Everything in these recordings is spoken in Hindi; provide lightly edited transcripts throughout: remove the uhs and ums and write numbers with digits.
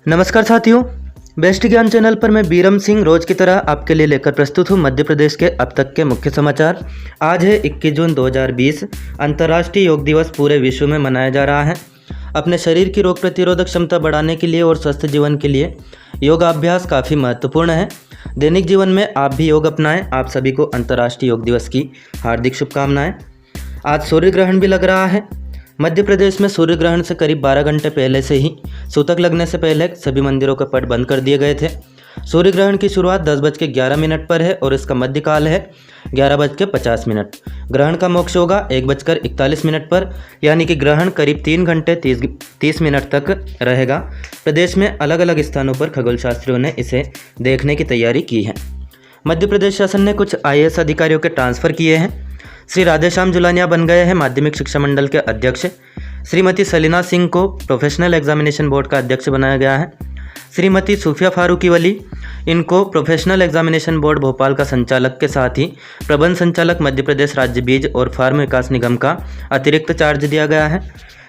नमस्कार साथियों, बेस्ट ज्ञान चैनल पर मैं बीरम सिंह रोज की तरह आपके लिए लेकर प्रस्तुत हूँ मध्य प्रदेश के अब तक के मुख्य समाचार। आज है 21 जून 2020। अंतर्राष्ट्रीय योग दिवस पूरे विश्व में मनाया जा रहा है। अपने शरीर की रोग प्रतिरोधक क्षमता बढ़ाने के लिए और स्वस्थ जीवन के लिए योगाभ्यास काफ़ी महत्वपूर्ण है। दैनिक जीवन में आप भी योग अपनाएं। आप सभी को अंतर्राष्ट्रीय योग दिवस की हार्दिक शुभकामनाएं। आज सूर्य ग्रहण भी लग रहा है। मध्य प्रदेश में सूर्य ग्रहण से करीब 12 घंटे पहले से ही सूतक लगने से पहले सभी मंदिरों के पट बंद कर दिए गए थे। सूर्य ग्रहण की शुरुआत 10:11 पर है और इसका मध्यकाल है 11:50। ग्रहण का मोक्ष होगा 1:41 पर, यानी कि ग्रहण करीब 3 घंटे 30 मिनट तक रहेगा। प्रदेश में अलग अलग स्थानों पर खगोल शास्त्रियों ने इसे देखने की तैयारी की है। मध्य प्रदेश शासन ने कुछ IAS अधिकारियों के ट्रांसफ़र किए हैं। श्री राधेश्याम जुलानिया बन गए हैं माध्यमिक शिक्षा मंडल के अध्यक्ष। श्रीमती सलीना सिंह को प्रोफेशनल एग्जामिनेशन बोर्ड का अध्यक्ष बनाया गया है। श्रीमती सूफिया फारूकी वली, इनको प्रोफेशनल एग्जामिनेशन बोर्ड भोपाल का संचालक के साथ ही प्रबंध संचालक मध्य प्रदेश राज्य बीज और फार्म विकास निगम का अतिरिक्त चार्ज दिया गया है।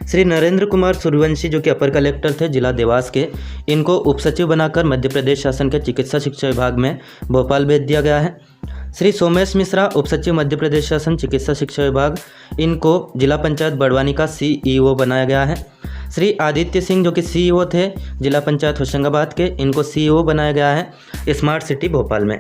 श्री नरेंद्र कुमार सूर्यवंशी, जो कि अपर कलेक्टर थे जिला देवास के, इनको उप सचिव बनाकर मध्य प्रदेश शासन के चिकित्सा शिक्षा विभाग में भोपाल भेज दिया गया है। श्री सोमेश मिश्रा, उप सचिव मध्य प्रदेश शासन चिकित्सा शिक्षा विभाग, इनको जिला पंचायत बड़वानी का CEO बनाया गया है। श्री आदित्य सिंह, जो कि CEO थे जिला पंचायत होशंगाबाद के, इनको CEO बनाया गया है स्मार्ट सिटी भोपाल में।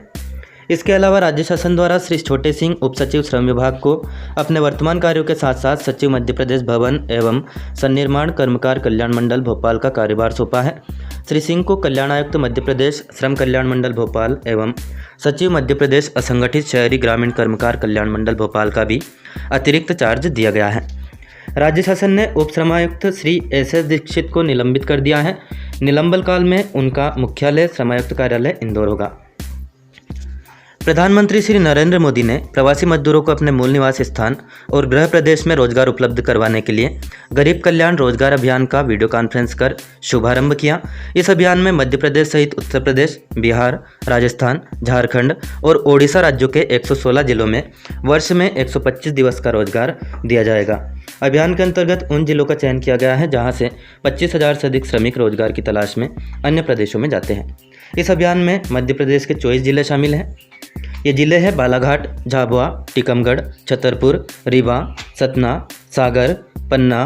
इसके अलावा राज्य शासन द्वारा श्री छोटे सिंह, उप सचिव श्रम विभाग को अपने वर्तमान कार्यों के साथ साथ सचिव मध्य प्रदेश भवन एवं सन्निर्माण कर्मकार कल्याण मंडल भोपाल का कार्यभार सौंपा है। श्री सिंह को कल्याण आयुक्त मध्य प्रदेश श्रम कल्याण मंडल भोपाल एवं सचिव मध्य प्रदेश असंगठित शहरी ग्रामीण कर्मकार कल्याण मंडल भोपाल का भी अतिरिक्त चार्ज दिया गया है। राज्य शासन ने उप श्रमायुक्त श्री SS दीक्षित को निलंबित कर दिया है। निलंबन काल में उनका मुख्यालय श्रमायुक्त कार्यालय इंदौर होगा। प्रधानमंत्री श्री नरेंद्र मोदी ने प्रवासी मजदूरों को अपने मूल निवास स्थान और गृह प्रदेश में रोजगार उपलब्ध करवाने के लिए गरीब कल्याण रोजगार अभियान का वीडियो कॉन्फ्रेंस कर शुभारंभ किया। इस अभियान में मध्य प्रदेश सहित उत्तर प्रदेश, बिहार, राजस्थान, झारखंड और ओडिशा राज्यों के 116 जिलों में वर्ष में 125 दिवस का रोजगार दिया जाएगा। अभियान के अंतर्गत उन जिलों का चयन किया गया है जहां से 25,000 से अधिक श्रमिक रोजगार की तलाश में अन्य प्रदेशों में जाते हैं। इस अभियान में मध्य प्रदेश के 24 जिले शामिल हैं। ये जिले हैं बालाघाट, झाबुआ, टीकमगढ़, छतरपुर, रीवा, सतना, सागर, पन्ना,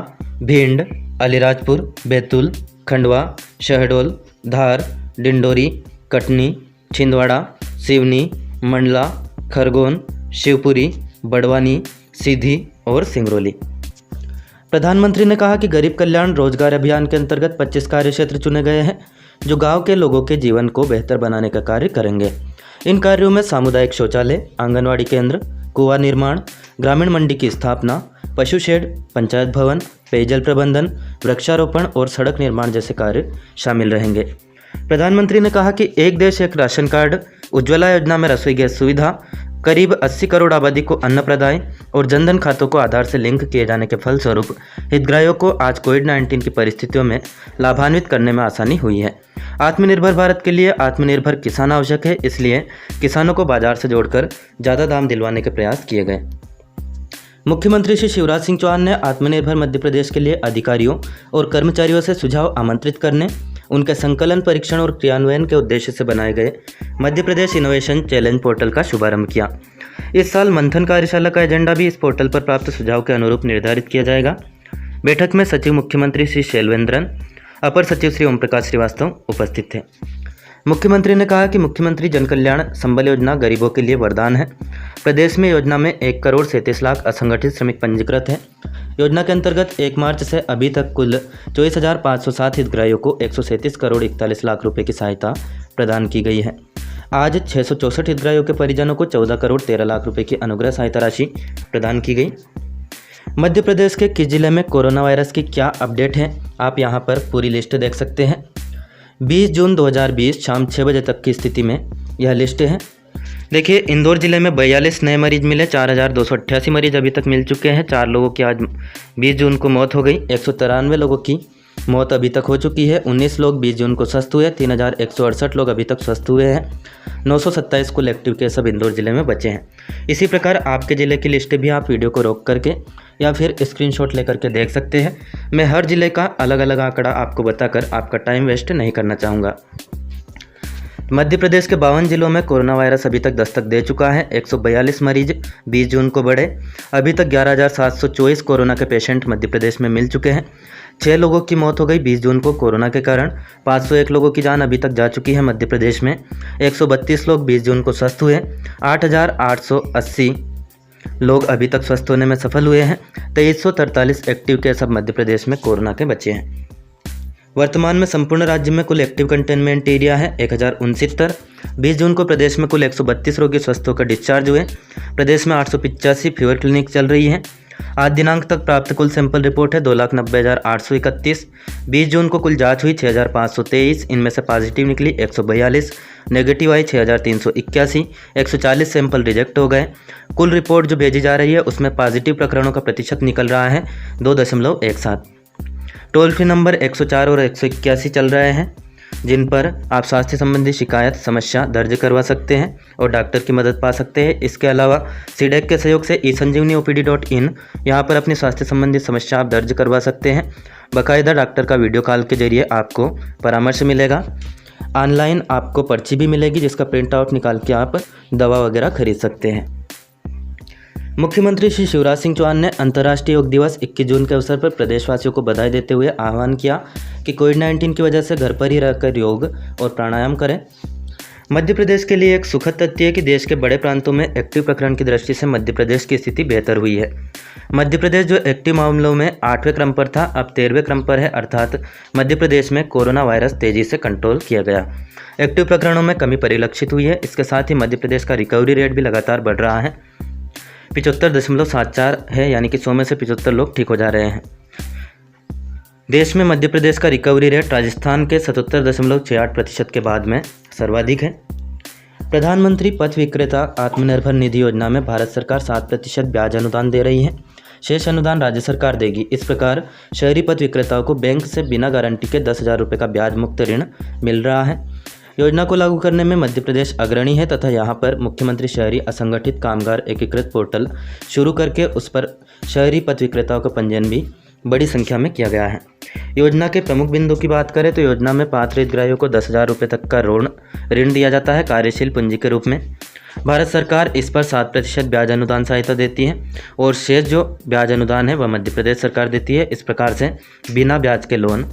भिंड, अलीराजपुर, बैतूल, खंडवा, शहडोल, धार, डिंडोरी, कटनी, छिंदवाड़ा, सिवनी, मंडला, खरगोन, शिवपुरी, बड़वानी, सीधी और सिंगरौली। प्रधानमंत्री ने कहा कि गरीब कल्याण रोजगार अभियान के अंतर्गत 25 कार्य क्षेत्र चुने गए हैं जो गांव के लोगों के जीवन को बेहतर बनाने का कार्य करेंगे। इन कार्यों में सामुदायिक शौचालय, आंगनवाड़ी केंद्र, कुआं निर्माण, ग्रामीण मंडी की स्थापना, पशु शेड, पंचायत भवन, पेयजल प्रबंधन, वृक्षारोपण और सड़क निर्माण जैसे कार्य शामिल रहेंगे। प्रधानमंत्री ने कहा कि एक देश एक राशन कार्ड, उज्ज्वला योजना में रसोई गैस सुविधा, करीब 80 करोड़ आबादी को अन्न प्रदाय और जनधन खातों को आधार से लिंक किए जाने के फलस्वरूप हितग्राहियों को आज कोविड-19 की परिस्थितियों में लाभान्वित करने में आसानी हुई है। आत्मनिर्भर भारत के लिए आत्मनिर्भर किसान आवश्यक है, इसलिए किसानों को बाजार से जोड़कर ज़्यादा दाम दिलवाने के प्रयास किए गए। मुख्यमंत्री श्री शिवराज सिंह चौहान ने आत्मनिर्भर मध्य प्रदेश के लिए अधिकारियों और कर्मचारियों से सुझाव आमंत्रित करने, उनके संकलन, परीक्षण और क्रियान्वयन के उद्देश्य से बनाए गए Madhya Pradesh innovation challenge portal का शुभारंभ किया। इस साल मंथन कार्यशाला का एजेंडा भी इस पोर्टल पर प्राप्त सुझाव के अनुरूप निर्धारित किया जाएगा। बैठक में सचिव मुख्यमंत्री श्री शैलवेंद्रन, अपर सचिव श्री ओम प्रकाश श्रीवास्तव उपस्थित थे। मुख्यमंत्री ने कहा कि मुख्यमंत्री जन कल्याण संबल योजना गरीबों के लिए वरदान है। प्रदेश में योजना में 1,37,00,000 असंगठित श्रमिक पंजीकृत हैं। योजना के अंतर्गत 1 मार्च से अभी तक कुल 24,507 हितग्राहियों को 137 करोड़ 41 लाख रुपए की सहायता प्रदान की गई है। आज 664 हितग्राहियों के परिजनों को 14 करोड़ 13 लाख रुपए की अनुग्रह सहायता राशि प्रदान की गई। मध्य प्रदेश के किस जिले में कोरोना वायरस की क्या अपडेट है, आप यहाँ पर पूरी लिस्ट देख सकते हैं। 20 जून 2020 शाम 6 बजे तक की स्थिति में यह लिस्ट है। देखिए, इंदौर जिले में 42 नए मरीज मिले, 4,288 मरीज अभी तक मिल चुके हैं। 4 लोगों की आज 20 जून को मौत हो गई। 193 लोगों की मौत अभी तक हो चुकी है। 19 लोग 20 जून को स्वस्थ हुए। 3,168 लोग अभी तक स्वस्थ हुए हैं। 927 कुल एक्टिव केस अब इंदौर जिले में बचे हैं। इसी प्रकार आपके ज़िले की लिस्ट भी आप वीडियो को रोक करके या फिर स्क्रीनशॉट लेकर के देख सकते हैं। मैं हर ज़िले का अलग अलग आंकड़ा आपको बताकर आपका टाइम वेस्ट नहीं करना चाहूँगा। मध्य प्रदेश के 52 जिलों में कोरोना वायरस अभी तक दस्तक दे चुका है। 142 मरीज 20 जून को बढ़े। अभी तक 11,724 कोरोना के पेशेंट मध्य प्रदेश में मिल चुके हैं। 6 लोगों की मौत हो गई 20 जून को कोरोना के कारण। 501 लोगों की जान अभी तक जा चुकी है मध्य प्रदेश में। 132 लोग 20 जून को स्वस्थ हुए। 8,880 लोग अभी तक स्वस्थ होने में सफल हुए हैं। 2343 एक्टिव केस अब मध्य प्रदेश में कोरोना के बचे हैं। वर्तमान में संपूर्ण राज्य में कुल एक्टिव कंटेनमेंट एरिया है 1069। 20 जून को प्रदेश में कुल 132 रोगी स्वस्थ होकर डिस्चार्ज हुए। प्रदेश में 885 फीवर क्लिनिक चल रही हैं। आज दिनांक तक प्राप्त कुल सैंपल रिपोर्ट है 2,90,831। 20 जून को कुल जांच हुई 6,523। इनमें से पॉजिटिव निकली 142, नेगेटिव आई 6,381। 140 सैंपल रिजेक्ट हो गए। कुल रिपोर्ट जो भेजी जा रही है उसमें पॉजिटिव प्रकरणों का प्रतिशत निकल रहा है 2.17। टोल फ्री नंबर 104 और 181 चल रहे हैं, जिन पर आप स्वास्थ्य संबंधी शिकायत समस्या दर्ज करवा सकते हैं और डॉक्टर की मदद पा सकते हैं। इसके अलावा सीडेक के सहयोग से esanjeevaniopd.in यहाँ पर अपनी स्वास्थ्य संबंधी समस्या आप दर्ज करवा सकते हैं। बाकायदा डॉक्टर का वीडियो कॉल के जरिए आपको परामर्श मिलेगा। ऑनलाइन आपको पर्ची भी मिलेगी जिसका प्रिंट आउट निकाल के आप दवा वगैरह खरीद सकते हैं। मुख्यमंत्री श्री शिवराज सिंह चौहान ने अंतर्राष्ट्रीय योग दिवस 21 जून के अवसर पर प्रदेशवासियों को बधाई देते हुए आह्वान किया कि कोविड-19 की वजह से घर पर ही रहकर योग और प्राणायाम करें। मध्य प्रदेश के लिए एक सुखद तथ्य है कि देश के बड़े प्रांतों में एक्टिव प्रकरण की दृष्टि से मध्य प्रदेश की स्थिति बेहतर हुई है। मध्य प्रदेश जो एक्टिव मामलों में 8वें क्रम पर था अब 13वें क्रम पर है, अर्थात मध्य प्रदेश में कोरोना वायरस तेजी से कंट्रोल किया गया। एक्टिव प्रकरणों में कमी परिलक्षित हुई है। इसके साथ ही मध्य प्रदेश का रिकवरी रेट भी लगातार बढ़ रहा है, 75.74 है, यानी कि 100 में से 75 लोग ठीक हो जा रहे हैं। देश में मध्य प्रदेश का रिकवरी रेट राजस्थान के 77.68% के बाद में सर्वाधिक है। प्रधानमंत्री पथ विक्रेता आत्मनिर्भर निधि योजना में भारत सरकार 7% ब्याज अनुदान दे रही है। शेष अनुदान राज्य सरकार देगी। इस प्रकार शहरी पथ विक्रेताओं को बैंक से बिना गारंटी के 10,000 रुपये का ब्याज मुक्त ऋण मिल रहा है। योजना को लागू करने में मध्य प्रदेश अग्रणी है तथा यहाँ पर मुख्यमंत्री शहरी असंगठित कामगार एकीकृत पोर्टल शुरू करके उस पर शहरी पथ विक्रेताओं का पंजीयन भी बड़ी संख्या में किया गया है। योजना के प्रमुख बिंदु की बात करें तो योजना में पात्र हितग्राहियों को 10,000 रुपये तक का ऋण दिया जाता है कार्यशील पूंजी के रूप में। भारत सरकार इस पर 7% ब्याज अनुदान सहायता देती है और शेष जो ब्याज अनुदान है वह मध्य प्रदेश सरकार देती है। इस प्रकार से बिना ब्याज के लोन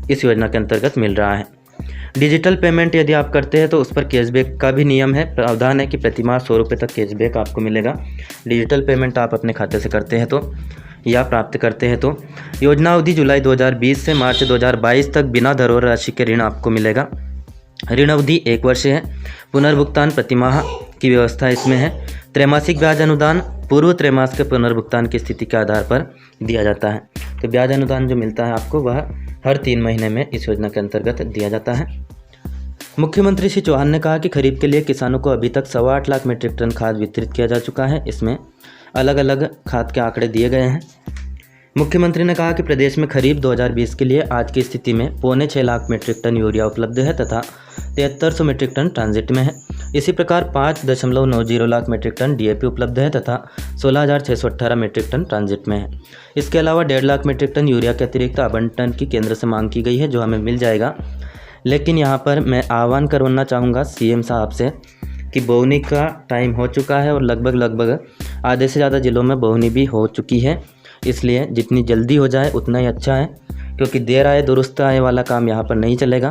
इस योजना के अंतर्गत मिल रहा है। डिजिटल पेमेंट यदि आप करते हैं तो उस पर कैशबैक का भी नियम है, प्रावधान है कि प्रतिमाह 100 रुपये तक कैशबैक आपको मिलेगा। डिजिटल पेमेंट आप अपने खाते से करते हैं तो या प्राप्त करते हैं तो। योजना अवधि जुलाई 2020 से मार्च 2022 तक बिना धरोहर राशि के ऋण आपको मिलेगा। ऋण अवधि 1 वर्ष है। पुनर्भुगतान प्रतिमाह की व्यवस्था इसमें है। त्रैमासिक ब्याज अनुदान पूर्व त्रैमास के पुनर्भुगतान की स्थिति के आधार पर दिया जाता है। तो ब्याज अनुदान जो मिलता है आपको वह हर 3 महीने में इस योजना के अंतर्गत दिया जाता है। मुख्यमंत्री श्री चौहान ने कहा कि खरीफ के लिए किसानों को अभी तक 8.25 लाख मीट्रिक टन खाद वितरित किया जा चुका है। इसमें अलग अलग खाद के आंकड़े दिए गए हैं। मुख्यमंत्री ने कहा कि प्रदेश में खरीफ 2020 के लिए आज की स्थिति में 6.25 लाख मीट्रिक टन यूरिया उपलब्ध है तथा 7300 मीट्रिक टन ट्रांजिट में है। इसी प्रकार 5.90 लाख मीट्रिक टन DAP उपलब्ध है तथा 16,618 मीट्रिक टन ट्रांजिट में है। इसके अलावा 1.5 लाख मीट्रिक टन यूरिया के अतिरिक्त आवंटन की केंद्र से मांग की गई है जो हमें मिल जाएगा। लेकिन यहाँ पर मैं आह्वान करना चाहूँगा CM साहब से कि बोवनी का टाइम हो चुका है और लगभग आधे से ज़्यादा ज़िलों में बोवनी भी हो चुकी है। इसलिए जितनी जल्दी हो जाए उतना ही अच्छा है, क्योंकि देर आए दुरुस्त आए वाला काम यहाँ पर नहीं चलेगा।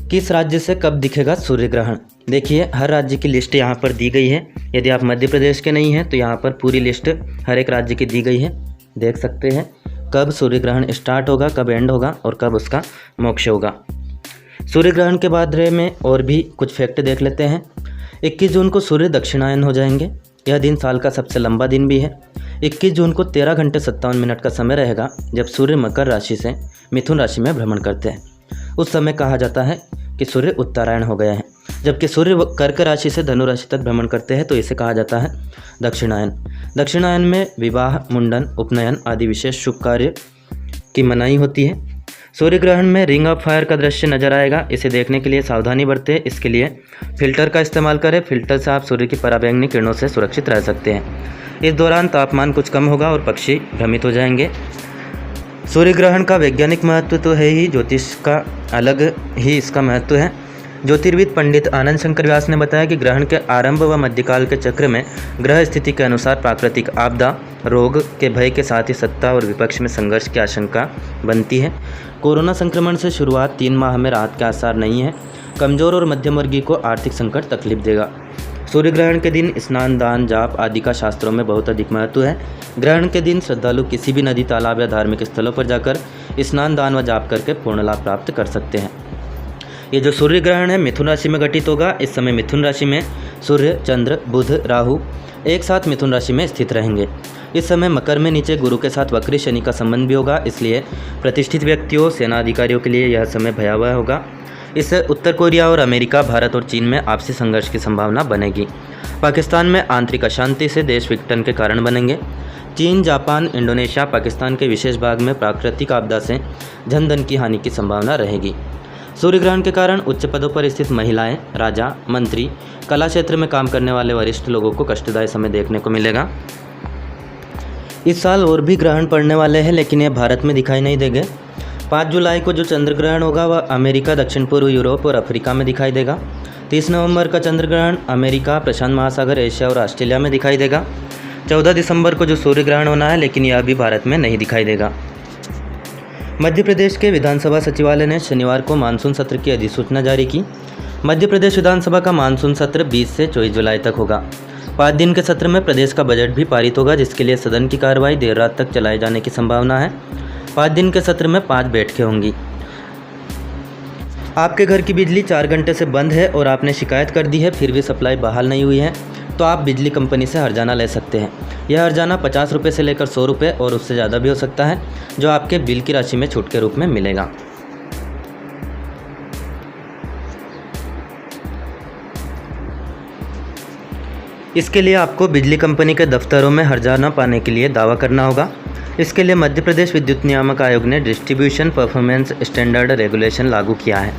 किस राज्य से कब दिखेगा सूर्य ग्रहण? देखिए, हर राज्य की लिस्ट यहाँ पर दी गई है। यदि आप मध्य प्रदेश के नहीं हैं तो यहाँ पर पूरी लिस्ट हर एक राज्य की दी गई है। देख सकते हैं कब सूर्य ग्रहण स्टार्ट होगा, कब एंड होगा और कब उसका मोक्ष होगा। सूर्य ग्रहण के बाद में और भी कुछ फैक्ट देख लेते हैं। 21 जून को सूर्य दक्षिणायन हो जाएंगे। यह दिन साल का सबसे लंबा दिन भी है। 21 जून को 13 घंटे 57 मिनट का समय रहेगा जब सूर्य मकर राशि से मिथुन राशि में भ्रमण करते हैं। उस समय कहा जाता है कि सूर्य उत्तरायण हो गया है। जबकि सूर्य कर्क राशि से धनु राशि तक भ्रमण करते हैं तो इसे कहा जाता है दक्षिणायन। दक्षिणायन में विवाह, मुंडन, उपनयन आदि विशेष शुभ कार्य की मनाही होती है। सूर्य ग्रहण में रिंग ऑफ फायर का दृश्य नजर आएगा। इसे देखने के लिए सावधानी बरतें। इसके लिए फिल्टर का इस्तेमाल करें। फिल्टर से आप सूर्य की पराबैंगनी किरणों से सुरक्षित रह सकते हैं। इस दौरान तापमान कुछ कम होगा और पक्षी भ्रमित हो जाएंगे। सूर्य ग्रहण का वैज्ञानिक महत्व तो है ही, ज्योतिष का अलग ही इसका महत्व है। ज्योतिर्विद पंडित आनंद शंकर व्यास ने बताया कि ग्रहण के आरंभ व मध्यकाल के चक्र में ग्रह स्थिति के अनुसार प्राकृतिक आपदा, रोग के भय के साथ ही सत्ता और विपक्ष में संघर्ष की आशंका बनती है। कोरोना संक्रमण से शुरुआत 3 माह में राहत के आसार नहीं है। कमजोर और मध्यम वर्गीय को आर्थिक संकट तकलीफ देगा। सूर्य ग्रहण के दिन स्नान, दान, जाप आदि का शास्त्रों में बहुत अधिक महत्व है। ग्रहण के दिन श्रद्धालु किसी भी नदी, तालाब या धार्मिक स्थलों पर जाकर स्नान, दान व जाप करके पूर्ण लाभ प्राप्त कर सकते हैं। ये जो सूर्य ग्रहण है मिथुन राशि में घटित होगा। इस समय मिथुन राशि में सूर्य, चंद्र, बुध, राहु एक साथ मिथुन राशि में स्थित रहेंगे। इस समय मकर में नीचे गुरु के साथ वक्री शनि का संबंध भी होगा, इसलिए प्रतिष्ठित व्यक्तियों, सेना अधिकारियों के लिए यह समय भयावह होगा। इससे उत्तर कोरिया और अमेरिका, भारत और चीन में आपसी संघर्ष की संभावना बनेगी। पाकिस्तान में आंतरिक अशांति से देश विघटन के कारण बनेंगे। चीन, जापान, इंडोनेशिया, पाकिस्तान के विशेष भाग में प्राकृतिक आपदा से धन धन की हानि की संभावना रहेगी। सूर्य ग्रहण के कारण उच्च पदों पर स्थित महिलाएं, राजा, मंत्री, कला क्षेत्र में काम करने वाले वरिष्ठ लोगों को कष्टदायी समय देखने को मिलेगा। इस साल और भी ग्रहण पड़ने वाले हैं, लेकिन ये भारत में दिखाई नहीं देंगे। 5 जुलाई को जो चंद्र ग्रहण होगा वह अमेरिका, दक्षिण पूर्व यूरोप और अफ्रीका में दिखाई देगा। 30 नवंबर का चंद्र ग्रहण अमेरिका, प्रशांत महासागर, एशिया और ऑस्ट्रेलिया में दिखाई देगा। 14 दिसंबर को जो सूर्य ग्रहण होना है, लेकिन यह अभी भारत में नहीं दिखाई देगा। मध्य प्रदेश के विधानसभा सचिवालय ने शनिवार को मानसून सत्र की अधिसूचना जारी की। मध्य प्रदेश विधानसभा का मानसून सत्र 20 से 24 जुलाई तक होगा। 5 दिन के सत्र में प्रदेश का बजट भी पारित होगा, जिसके लिए सदन की कार्रवाई देर रात तक चलाए जाने की संभावना है। 5 दिन के सत्र में 5 बैठकें होंगी। आपके घर की बिजली 4 घंटे से बंद है और आपने शिकायत कर दी है, फिर भी सप्लाई बहाल नहीं हुई है, तो आप बिजली कंपनी से हर्जाना ले सकते हैं। यह हर्जाना 50 रुपये से लेकर 100 रुपये और उससे ज़्यादा भी हो सकता है, जो आपके बिल की राशि में छूट के रूप में मिलेगा। इसके लिए आपको बिजली कंपनी के दफ्तरों में हर्जाना पाने के लिए दावा करना होगा। इसके लिए मध्य प्रदेश विद्युत नियामक आयोग ने डिस्ट्रीब्यूशन परफॉर्मेंस स्टैंडर्ड रेगुलेशन लागू किया है।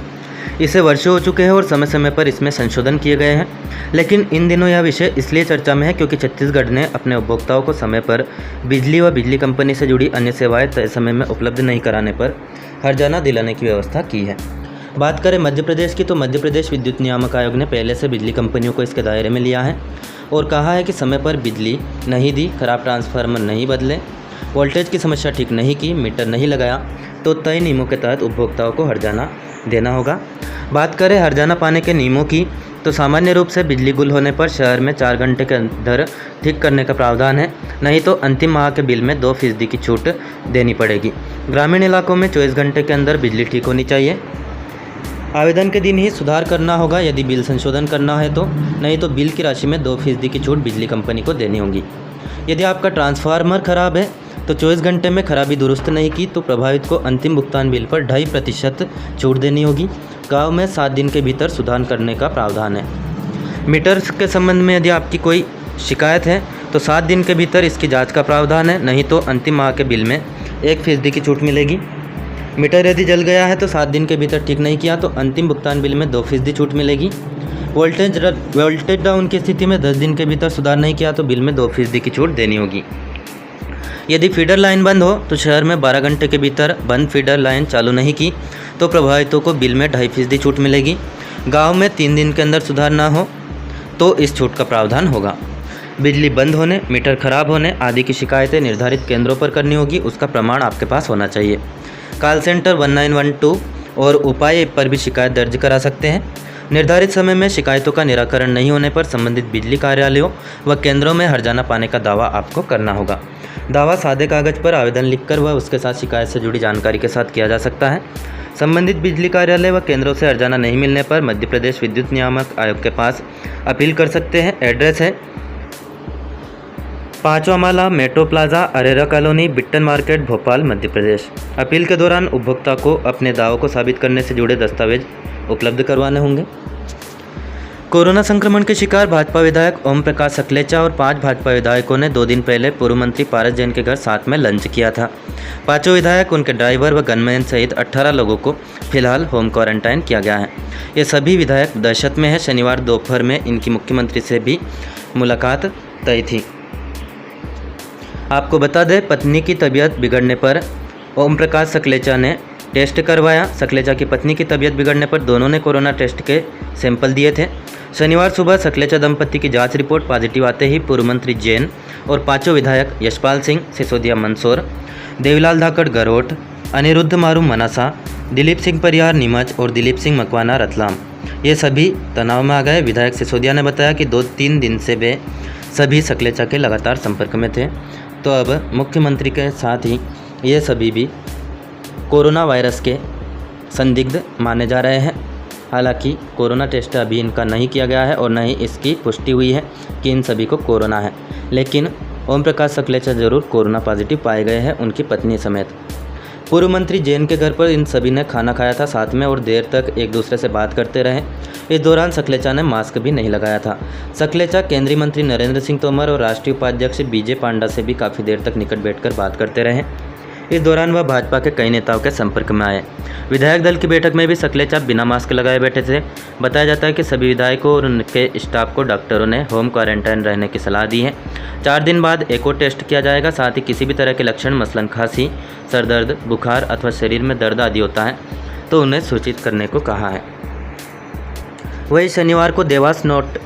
इसे वर्षों हो चुके हैं और समय समय पर इसमें संशोधन किए गए हैं, लेकिन इन दिनों यह विषय इसलिए चर्चा में है क्योंकि छत्तीसगढ़ ने अपने उपभोक्ताओं को समय पर बिजली व बिजली कंपनी से जुड़ी अन्य सेवाएं तय समय में उपलब्ध नहीं कराने पर हर्जाना दिलाने की व्यवस्था की है। बात करें मध्य प्रदेश की, तो मध्य प्रदेश विद्युत नियामक आयोग ने पहले से बिजली कंपनियों को इसके दायरे में लिया है और कहा है कि समय पर बिजली नहीं दी, खराब ट्रांसफार्मर नहीं बदले, वोल्टेज की समस्या ठीक नहीं की, मीटर नहीं लगाया, तो तय नियमों के तहत उपभोक्ताओं को हर्जाना देना होगा। बात करें हर्जाना पाने के नियमों की, तो सामान्य रूप से बिजली गुल होने पर शहर में 4 घंटे के अंदर ठीक करने का प्रावधान है, नहीं तो अंतिम माह के बिल में 2% की छूट देनी पड़ेगी। ग्रामीण इलाकों में 24 घंटे के अंदर बिजली ठीक होनी चाहिए। आवेदन के दिन ही सुधार करना होगा यदि बिल संशोधन करना है तो, नहीं तो बिल की राशि में 2% की छूट बिजली कंपनी को देनी होगी। यदि आपका ट्रांसफार्मर खराब है तो 24 घंटे में खराबी दुरुस्त नहीं की तो प्रभावित को अंतिम भुगतान बिल पर 2.5% छूट देनी होगी। गांव में 7 दिन के भीतर सुधार करने का प्रावधान है। मीटर्स के संबंध में यदि आपकी कोई शिकायत है तो 7 दिन के भीतर इसकी जांच का प्रावधान है, नहीं तो अंतिम माह के बिल में 1% की छूट मिलेगी। मीटर यदि जल गया है तो 7 दिन के भीतर ठीक नहीं किया तो अंतिम भुगतान बिल में 2% छूट मिलेगी। वोल्टेज डाउन की स्थिति में 10 दिन के भीतर सुधार नहीं किया तो बिल में 2% की छूट देनी होगी। यदि फीडर लाइन बंद हो तो शहर में 12 घंटे के भीतर बंद फीडर लाइन चालू नहीं की तो प्रभावितों को बिल में 2.5% छूट मिलेगी। गांव में 3 दिन के अंदर सुधार ना हो तो इस छूट का प्रावधान होगा। बिजली बंद होने, मीटर खराब होने आदि की शिकायतें निर्धारित केंद्रों पर करनी होगी, उसका प्रमाण आपके पास होना चाहिए। कॉल सेंटर 1912 और उपाय पर भी शिकायत दर्ज करा सकते हैं। निर्धारित समय में शिकायतों का निराकरण नहीं होने पर संबंधित बिजली कार्यालयों व केंद्रों में हर्जाना पाने का दावा आपको करना होगा। दावा सादे कागज पर आवेदन लिखकर व उसके साथ शिकायत से जुड़ी जानकारी के साथ किया जा सकता है। संबंधित बिजली कार्यालय व केंद्रों से हर्जाना नहीं मिलने पर मध्य प्रदेश विद्युत नियामक आयोग के पास अपील कर सकते हैं। एड्रेस है 5वां माला, metro plaza, Arera colony, Bittan market, Bhopal, Madhya Pradesh. Appeal के दौरान उपभोक्ता को अपने दावों को साबित करने से जुड़े दस्तावेज उपलब्ध करवाने होंगे। कोरोना संक्रमण के शिकार भाजपा विधायक ओम प्रकाश सकलेचा और 5 भाजपा विधायकों ने 2 दिन पहले पूर्व मंत्री पारस जैन के घर साथ में लंच किया था। 5 विधायक, उनके ड्राइवर व गनमैन सहित 18 लोगों को फिलहाल होम क्वारंटाइन किया गया है। ये सभी विधायक दहशत में है। शनिवार दोपहर में इनकी मुख्यमंत्री से भी मुलाकात तय थी। आपको बता दें, पत्नी की तबीयत बिगड़ने पर ओम प्रकाश सकलेचा ने टेस्ट करवाया। सकलेचा की पत्नी की तबीयत बिगड़ने पर दोनों ने कोरोना टेस्ट के सैंपल दिए थे। शनिवार सुबह सकलेचा दंपति की जांच रिपोर्ट पॉजिटिव आते ही पूर्व मंत्री जैन और 5 विधायक यशपाल सिंह सिसोदिया मंदसौर, देवीलाल धाकड़ गरोट, अनिरुद्ध मारू मनासा, दिलीप सिंह परियार नीमच और दिलीप सिंह मकवाना रतलाम, ये सभी तनाव में आ गए। विधायक सिसोदिया ने बताया कि 2-3 दिन से वे सभी सकलेचा के लगातार संपर्क में थे, तो अब मुख्यमंत्री के साथ ही ये सभी भी कोरोना वायरस के संदिग्ध माने जा रहे हैं। हालांकि कोरोना टेस्ट अभी इनका नहीं किया गया है और न ही इसकी पुष्टि हुई है कि इन सभी को कोरोना है, लेकिन ओम प्रकाश सकलेचा जरूर कोरोना पॉजिटिव पाए गए हैं, उनकी पत्नी समेत। पूर्व मंत्री जैन के घर पर इन सभी ने खाना खाया था साथ में और देर तक एक दूसरे से बात करते रहे। इस दौरान सकलेचा ने मास्क भी नहीं लगाया था। सकलेचा केंद्रीय मंत्री नरेंद्र सिंह तोमर और राष्ट्रीय उपाध्यक्ष बीजे पांडा से भी काफ़ी देर तक निकट बैठकर बात करते रहे। इस दौरान वह भाजपा के कई नेताओं के संपर्क में आए। विधायक दल की बैठक में भी सकलेचा बिना मास्क लगाए बैठे थे। बताया जाता है कि सभी विधायकों और उनके स्टाफ को डॉक्टरों ने होम क्वारंटाइन रहने की सलाह दी है। 4 दिन बाद एक और टेस्ट किया जाएगा। साथ ही किसी भी तरह के लक्षण मसलन खांसी, सर दर्द, बुखार अथवा शरीर में दर्द आदि होता है तो उन्हें सूचित करने को कहा है। वही शनिवार को देवास नोट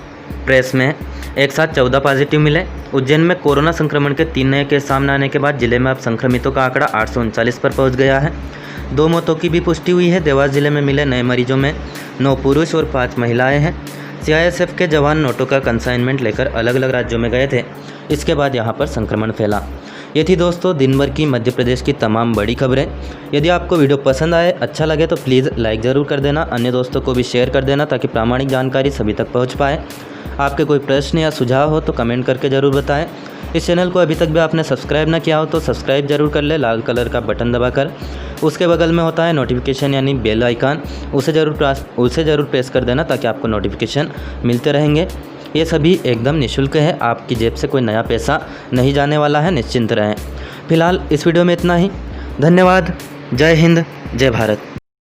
प्रेस में एक साथ 14 पॉजिटिव मिले। उज्जैन में कोरोना संक्रमण के 3 नए केस सामने आने के बाद जिले में अब संक्रमितों का आंकड़ा 839 पर पहुंच गया है। 2 मौतों की भी पुष्टि हुई है। देवास जिले में मिले नए मरीजों में 9 पुरुष और 5 महिलाएं हैं। सीआईएसएफ के जवान नोटों का कंसाइनमेंट लेकर अलग अलग राज्यों में गए थे। इसके बाद यहां पर संक्रमण फैला। ये थी दोस्तों दिन भर की मध्य प्रदेश की तमाम बड़ी खबरें। यदि आपको वीडियो पसंद आए, अच्छा लगे तो प्लीज़ लाइक ज़रूर कर देना, अन्य दोस्तों को भी शेयर कर देना ताकि प्रामाणिक जानकारी सभी तक पहुंच पाए। आपके कोई प्रश्न या सुझाव हो तो कमेंट करके ज़रूर बताएं। इस चैनल को अभी तक भी आपने सब्सक्राइब ना किया हो तो सब्सक्राइब जरूर कर ले, लाल कलर का बटन दबाकर। उसके बगल में होता है नोटिफिकेशन यानी बेल आइकन, उसे ज़रूर प्रेस कर देना ताकि आपको नोटिफिकेशन मिलते रहेंगे। ये सभी एकदम निःशुल्क है, आपकी जेब से कोई नया पैसा नहीं जाने वाला है, निश्चिंत रहें। फिलहाल इस वीडियो में इतना ही। धन्यवाद। जय हिंद, जय भारत।